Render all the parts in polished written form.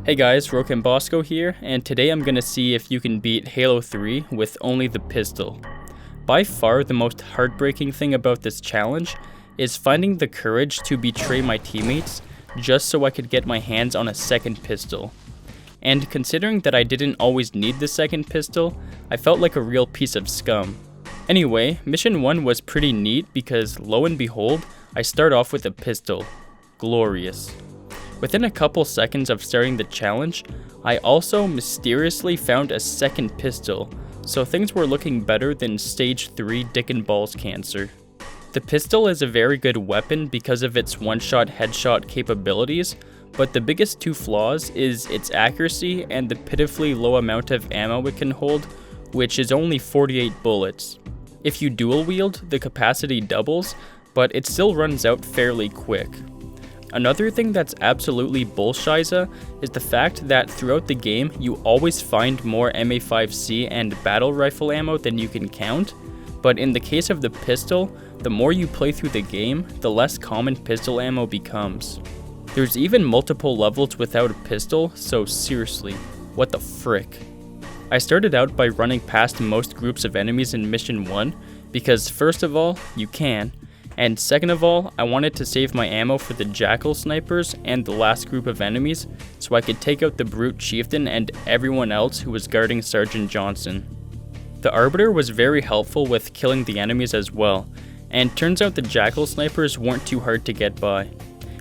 Hey guys, Rocambasco here, and today I'm gonna see if you can beat Halo 3 with only the pistol. By far the most heartbreaking thing about this challenge is finding the courage to betray my teammates just so I could get my hands on a second pistol. And considering that I didn't always need the second pistol, I felt like a real piece of scum. Anyway, mission 1 was pretty neat because lo and behold, I start off with a pistol. Glorious. Within a couple seconds of starting the challenge, I also mysteriously found a second pistol, so things were looking better than stage 3 dick and balls cancer. The pistol is a very good weapon because of its one-shot headshot capabilities, but the biggest two flaws is its accuracy and the pitifully low amount of ammo it can hold, which is only 48 bullets. If you dual wield, the capacity doubles, but it still runs out fairly quick. Another thing that's absolutely bullshiza is the fact that throughout the game you always find more MA5C and battle rifle ammo than you can count, but in the case of the pistol, the more you play through the game, the less common pistol ammo becomes. There's even multiple levels without a pistol, so seriously, what the frick? I started out by running past most groups of enemies in mission 1, because first of all, you can, and second of all, I wanted to save my ammo for the Jackal snipers and the last group of enemies, so I could take out the Brute Chieftain and everyone else who was guarding Sergeant Johnson. The Arbiter was very helpful with killing the enemies as well, and turns out the Jackal snipers weren't too hard to get by.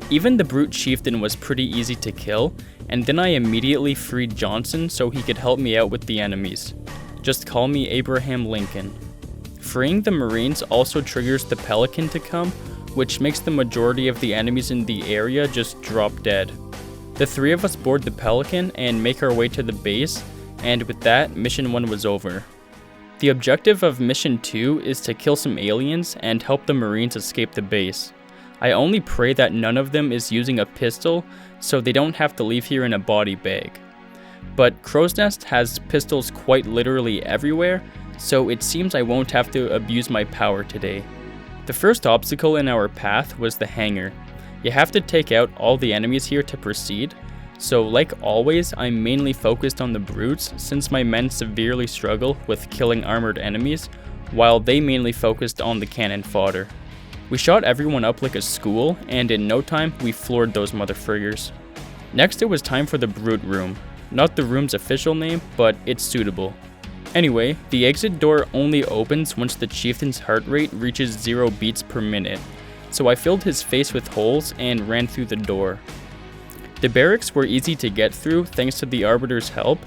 Even the Brute Chieftain was pretty easy to kill, and then I immediately freed Johnson so he could help me out with the enemies. Just call me Abraham Lincoln. Freeing the Marines also triggers the Pelican to come, which makes the majority of the enemies in the area just drop dead. The three of us board the Pelican and make our way to the base, and with that, mission 1 was over. The objective of mission 2 is to kill some aliens and help the Marines escape the base. I only pray that none of them is using a pistol, so they don't have to leave here in a body bag. But Crow's Nest has pistols quite literally everywhere, so it seems I won't have to abuse my power today. The first obstacle in our path was the Hangar. You have to take out all the enemies here to proceed, so like always I'm mainly focused on the brutes since my men severely struggle with killing armored enemies, while they mainly focused on the cannon fodder. We shot everyone up like a school, and in no time we floored those motherfriggers. Next it was time for the Brute Room. Not the room's official name, but it's suitable. Anyway, the exit door only opens once the Chieftain's heart rate reaches 0 beats per minute, so I filled his face with holes and ran through the door. The barracks were easy to get through thanks to the Arbiter's help,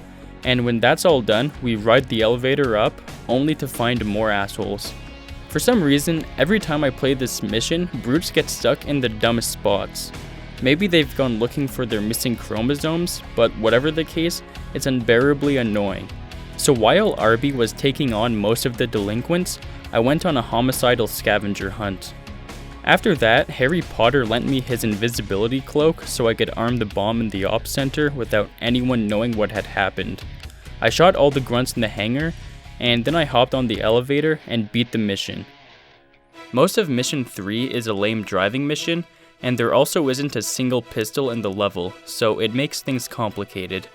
and when that's all done, we ride the elevator up, only to find more assholes. For some reason, every time I play this mission, brutes get stuck in the dumbest spots. Maybe they've gone looking for their missing chromosomes, but whatever the case, it's unbearably annoying. So while Arby was taking on most of the delinquents, I went on a homicidal scavenger hunt. After that, Harry Potter lent me his invisibility cloak so I could arm the bomb in the ops center without anyone knowing what had happened. I shot all the grunts in the hangar, and then I hopped on the elevator and beat the mission. Most of mission 3 is a lame driving mission, and there also isn't a single pistol in the level, so it makes things complicated.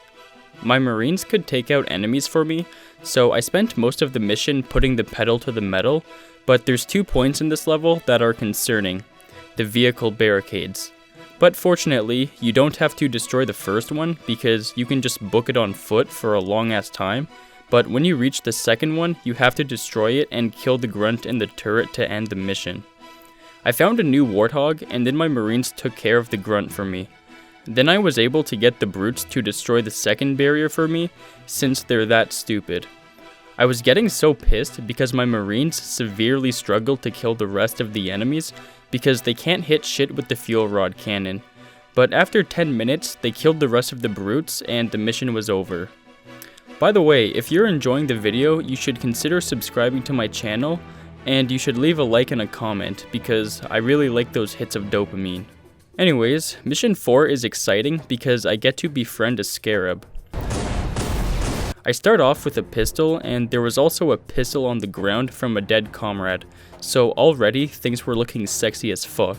My Marines could take out enemies for me, so I spent most of the mission putting the pedal to the metal, but there's 2 points in this level that are concerning: the vehicle barricades. But fortunately, you don't have to destroy the first one because you can just book it on foot for a long ass time, but when you reach the second one, you have to destroy it and kill the grunt in the turret to end the mission. I found a new Warthog, and then my Marines took care of the grunt for me. Then I was able to get the brutes to destroy the second barrier for me, since they're that stupid. I was getting so pissed because my Marines severely struggled to kill the rest of the enemies because they can't hit shit with the fuel rod cannon. But after 10 minutes, they killed the rest of the brutes and the mission was over. By the way, if you're enjoying the video, you should consider subscribing to my channel, and you should leave a like and a comment because I really like those hits of dopamine. Anyways, mission 4 is exciting because I get to befriend a scarab. I start off with a pistol, and there was also a pistol on the ground from a dead comrade, so already things were looking sexy as fuck.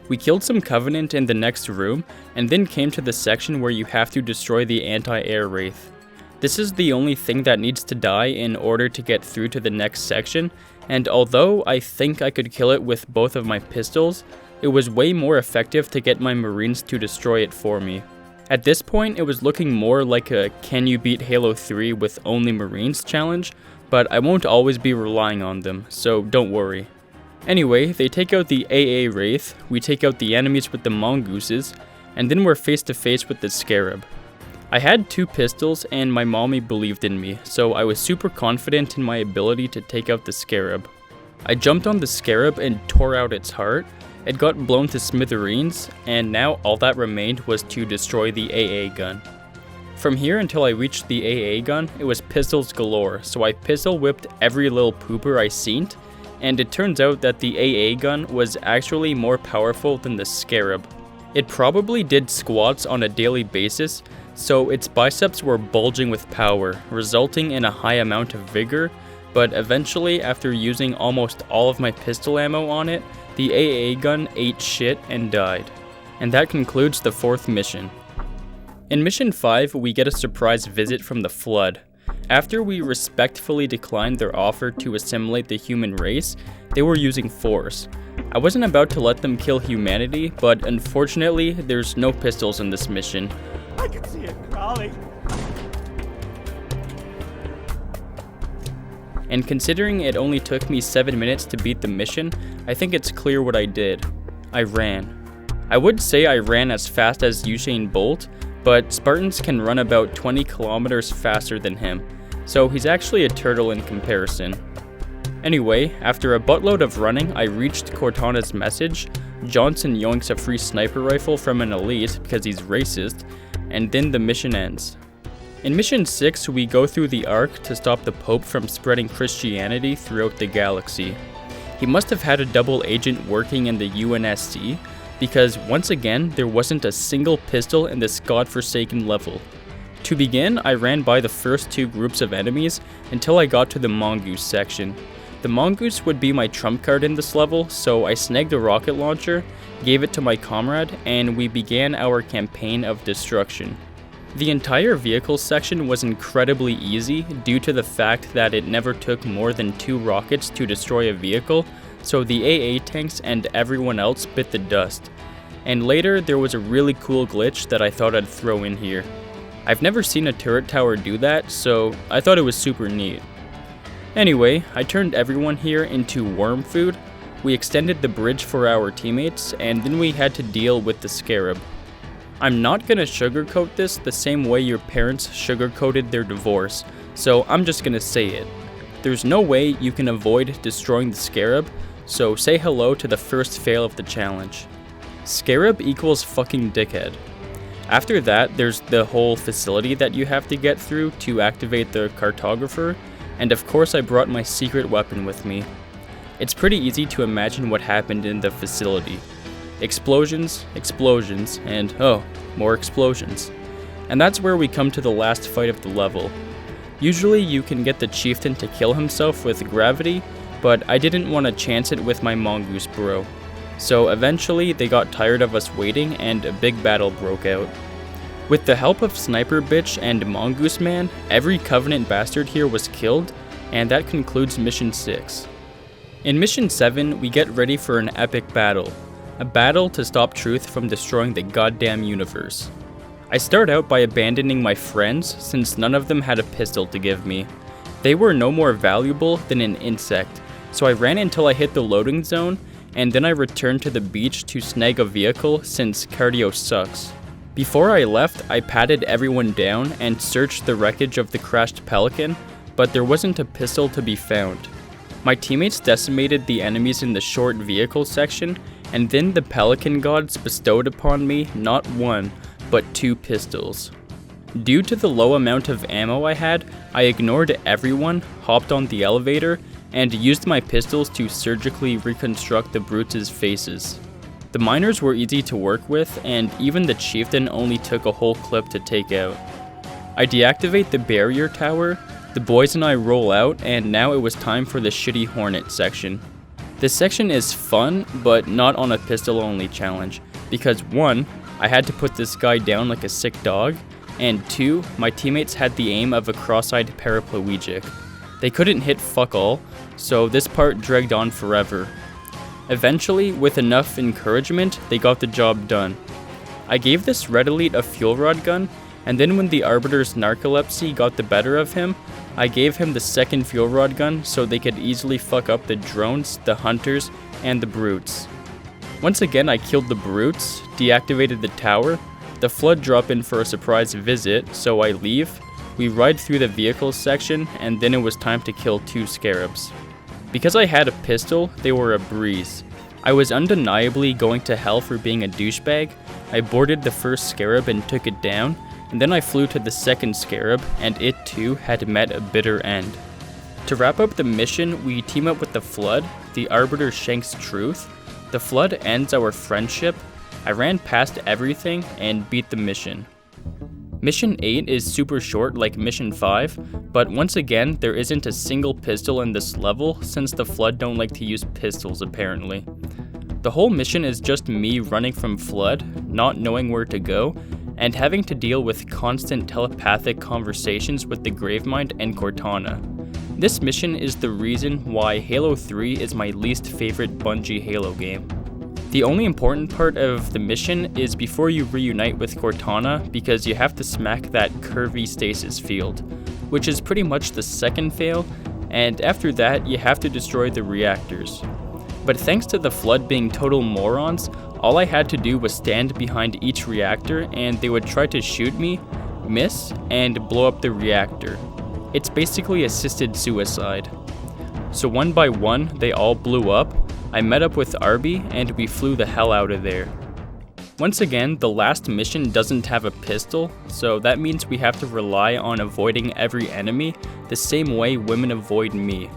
We killed some Covenant in the next room, and then came to the section where you have to destroy the anti-air wraith. This is the only thing that needs to die in order to get through to the next section, and although I think I could kill it with both of my pistols, it was way more effective to get my Marines to destroy it for me. At this point, it was looking more like a can you beat Halo 3 with only Marines challenge, but I won't always be relying on them, so don't worry. Anyway, they take out the AA Wraith, we take out the enemies with the mongooses, and then we're face to face with the Scarab. I had 2 pistols and my mommy believed in me, so I was super confident in my ability to take out the Scarab. I jumped on the Scarab and tore out its heart. It got blown to smithereens, and now all that remained was to destroy the AA gun. From here until I reached the AA gun, it was pistols galore, so I pistol whipped every little pooper I seen, and it turns out that the AA gun was actually more powerful than the Scarab. It probably did squats on a daily basis, so its biceps were bulging with power, resulting in a high amount of vigor, but eventually after using almost all of my pistol ammo on it, the AA gun ate shit and died. And that concludes the 4th mission. In Mission 5, we get a surprise visit from the Flood. After we respectfully declined their offer to assimilate the human race, they were using force. I wasn't about to let them kill humanity, but unfortunately, there's no pistols in this mission. I can see it crawling. And considering it only took me 7 minutes to beat the mission, I think it's clear what I did. I ran. I would say I ran as fast as Usain Bolt, but Spartans can run about 20 kilometers faster than him, so he's actually a turtle in comparison. Anyway, after a buttload of running, I reached Cortana's message. Johnson yoinks a free sniper rifle from an elite because he's racist, and then the mission ends. In Mission 6, we go through the Ark to stop the Pope from spreading Christianity throughout the galaxy. He must have had a double agent working in the UNSC, because once again, there wasn't a single pistol in this godforsaken level. To begin, I ran by the first 2 groups of enemies until I got to the mongoose section. The mongoose would be my trump card in this level, so I snagged a rocket launcher, gave it to my comrade, and we began our campaign of destruction. The entire vehicle section was incredibly easy due to the fact that it never took more than 2 rockets to destroy a vehicle, so the AA tanks and everyone else bit the dust. And later, there was a really cool glitch that I thought I'd throw in here. I've never seen a turret tower do that, so I thought it was super neat. Anyway, I turned everyone here into worm food, we extended the bridge for our teammates, and then we had to deal with the Scarab. I'm not gonna sugarcoat this the same way your parents sugarcoated their divorce, so I'm just gonna say it. There's no way you can avoid destroying the Scarab, so say hello to the first fail of the challenge. Scarab equals fucking dickhead. After that, there's the whole facility that you have to get through to activate the cartographer, and of course I brought my secret weapon with me. It's pretty easy to imagine what happened in the facility. Explosions, explosions, and oh, more explosions. And that's where we come to the last fight of the level. Usually you can get the chieftain to kill himself with gravity, but I didn't want to chance it with my mongoose bro. So eventually they got tired of us waiting and a big battle broke out. With the help of Sniper Bitch and Mongoose Man, every Covenant bastard here was killed, and that concludes Mission 6. In Mission 7, we get ready for an epic battle. A battle to stop Truth from destroying the goddamn universe. I start out by abandoning my friends since none of them had a pistol to give me. They were no more valuable than an insect, so I ran until I hit the loading zone, and then I returned to the beach to snag a vehicle since cardio sucks. Before I left, I patted everyone down and searched the wreckage of the crashed Pelican, but there wasn't a pistol to be found. My teammates decimated the enemies in the short vehicle section, and then the Pelican gods bestowed upon me not 1, but 2 pistols. Due to the low amount of ammo I had, I ignored everyone, hopped on the elevator, and used my pistols to surgically reconstruct the brutes' faces. The miners were easy to work with, and even the chieftain only took a whole clip to take out. I deactivate the barrier tower, the boys and I roll out, and now it was time for the shitty Hornet section. This section is fun, but not on a pistol only challenge, because 1, I had to put this guy down like a sick dog, and 2, my teammates had the aim of a cross-eyed paraplegic. They couldn't hit fuck all, so this part dragged on forever. Eventually, with enough encouragement, they got the job done. I gave this red elite a fuel rod gun, and then when the Arbiter's narcolepsy got the better of him, I gave him the second fuel rod gun so they could easily fuck up the drones, the hunters, and the brutes. Once again, I killed the brutes, deactivated the tower, the flood drop in for a surprise visit, so I leave, we ride through the vehicles section, and then it was time to kill 2 scarabs. Because I had a pistol, they were a breeze. I was undeniably going to hell for being a douchebag. I boarded the first scarab and took it down, and then I flew to the second scarab, and it too had met a bitter end. To wrap up the mission, we team up with the Flood, the Arbiter shanks Truth, the Flood ends our friendship, I ran past everything, and beat the mission. Mission 8 is super short like Mission 5, but once again, there isn't a single pistol in this level since the Flood don't like to use pistols apparently. The whole mission is just me running from Flood, not knowing where to go, and having to deal with constant telepathic conversations with the Gravemind and Cortana. This mission is the reason why Halo 3 is my least favorite Bungie Halo game. The only important part of the mission is before you reunite with Cortana, because you have to smack that curvy stasis field, which is pretty much the second fail, and after that you have to destroy the reactors. But thanks to the Flood being total morons, all I had to do was stand behind each reactor and they would try to shoot me, miss, and blow up the reactor. It's basically assisted suicide. So one by one, they all blew up. I met up with Arby and we flew the hell out of there. Once again, the last mission doesn't have a pistol, so that means we have to rely on avoiding every enemy the same way women avoid me.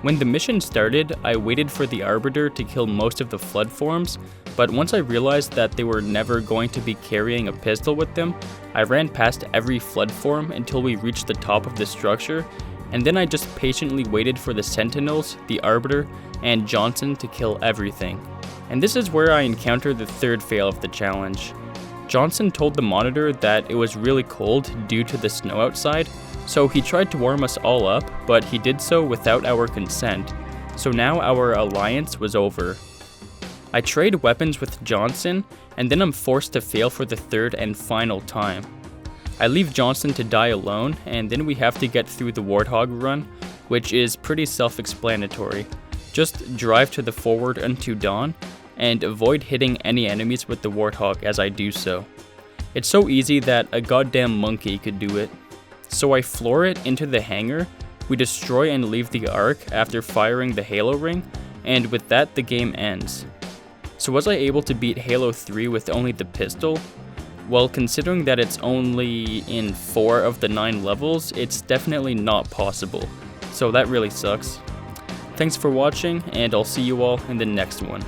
When the mission started, I waited for the Arbiter to kill most of the Flood forms, but once I realized that they were never going to be carrying a pistol with them, I ran past every Flood form until we reached the top of the structure, and then I just patiently waited for the Sentinels, the Arbiter, and Johnson to kill everything. And this is where I encountered the third fail of the challenge. Johnson told the monitor that it was really cold due to the snow outside, so he tried to warm us all up, but he did so without our consent, so now our alliance was over. I trade weapons with Johnson, and then I'm forced to fail for the third and final time. I leave Johnson to die alone, and then we have to get through the Warthog Run, which is pretty self-explanatory. Just drive to the forward unto dawn, and avoid hitting any enemies with the Warthog as I do so. It's so easy that a goddamn monkey could do it. So I floor it into the hangar, we destroy and leave the Ark after firing the Halo ring, and with that the game ends. So was I able to beat Halo 3 with only the pistol? Well, considering that it's only in 4 of the 9 levels, it's definitely not possible. So that really sucks. Thanks for watching, and I'll see you all in the next one.